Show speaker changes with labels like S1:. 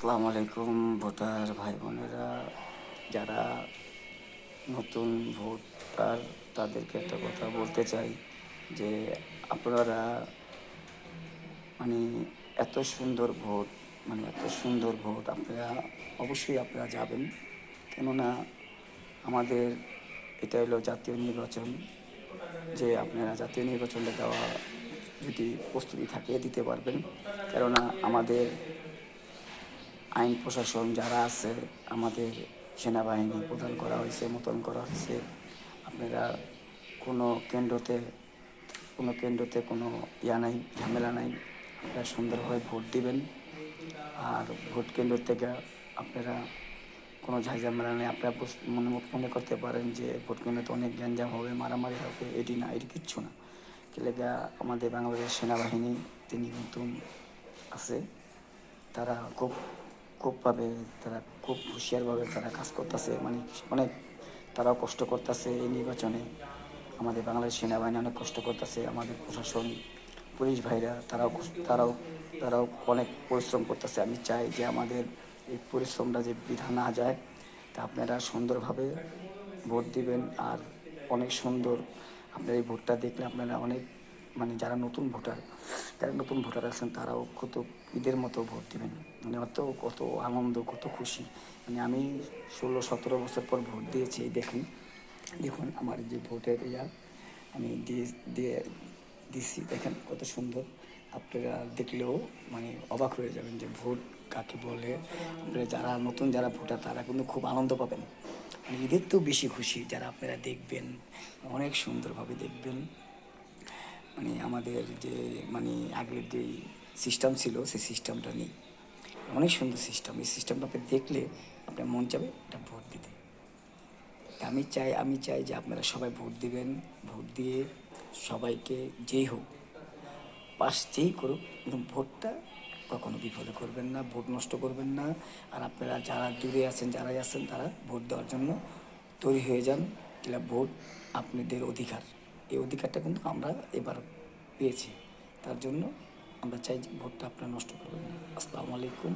S1: আসসালামু আলাইকুম ভোটার ভাই বোনেরা, যারা নতুন ভোটার তাদেরকে একটা কথা বলতে চাই যে আপনারা মানে এত সুন্দর ভোট, এত সুন্দর ভোট আপনারা অবশ্যই আপনারা যাবেন। কেননা আমাদের এটা হলো জাতীয় নির্বাচন, যে আপনারা জাতীয় নির্বাচনটা দেওয়া যদি প্রস্তুতি থাকে দিতে পারবেন। কেননা আমাদের আইন প্রশাসন যারা আছে, আমাদের সেনাবাহিনী প্রদান করা হয়েছে, মোতায়েন করা হয়েছে। আপনারা কোনো কেন্দ্রতে কোনো নাই, ঝামেলা নাই। আপনারা সুন্দরভাবে ভোট দিবেন। আর ভোট কেন্দ্র থেকে আপনারা কোনো ঝামেলা নেই। আপনারা মনে করতে পারেন যে ভোট কেন্দ্রে তো অনেক গ্যাঞ্জাম হবে, মারামারি হবে, এটি না, এটি কিচ্ছু না। কেলেগা আমাদের বাংলাদেশ সেনাবাহিনী তিনি নতুন আছে, তারা খুবভাবে তারা খুব হুঁশিয়ারভাবে তারা কাজ করতেছে, অনেক তারাও কষ্ট করতেছে এই নির্বাচনে। আমাদের বাংলাদেশ সেনাবাহিনী অনেক কষ্ট করতেছে, আমাদের প্রশাসন পুলিশ ভাইরা তারাও তারাও অনেক পরিশ্রম করতেছে। আমি চাই যে আমাদের এই পরিশ্রমটা যে বৃথা না যায়, তা আপনারা সুন্দরভাবে ভোট দিবেন। আর অনেক সুন্দর, আপনার এই ভোটটা দেখলে আপনারা অনেক যারা নতুন ভোটার আছেন তারাও কত ঈদের মতো ভোট দিবেন। কত আনন্দ, কত খুশি। আমি 16-17 বছর পর ভোট দিয়েছি। দেখুন আমার যে ভোটের আমি দিয়ে দিছি, দেখেন কত সুন্দর। আপনারা দেখলেও অবাক হয়ে যাবেন যে ভোট কাকে বলে। আপনারা যারা ভোটার তারা কিন্তু খুব আনন্দ পাবেন। ঈদের তো বেশি খুশি যারা আপনারা দেখবেন, অনেক সুন্দরভাবে দেখবেন। আমাদের যে আগের যে সিস্টেম ছিল সেই সিস্টেমটা নেই, অনেক সুন্দর সিস্টেম। এই সিস্টেমটা আপনি দেখলে আপনার মন চাবে এটা ভোট দিতে। আমি চাই যে আপনারা সবাই ভোট দিবেন। ভোট দিয়ে সবাইকে যেই হোক পাস যেই করুক, কিন্তু ভোটটা কখনো বিফলে করবেন না, ভোট নষ্ট করবেন না। আর আপনারা যারা দূরে আছেন, যারাই আছেন, তারা ভোট দেওয়ার জন্য তৈরি হয়ে যান। এটা ভোট আপনাদের অধিকার। এই অধিকারটা কিন্তু আমরা এবার পেয়েছি। তার জন্য আমরা চাই যে ভোটটা আপনারা নষ্ট করবেন না। আসসালামু আলাইকুম।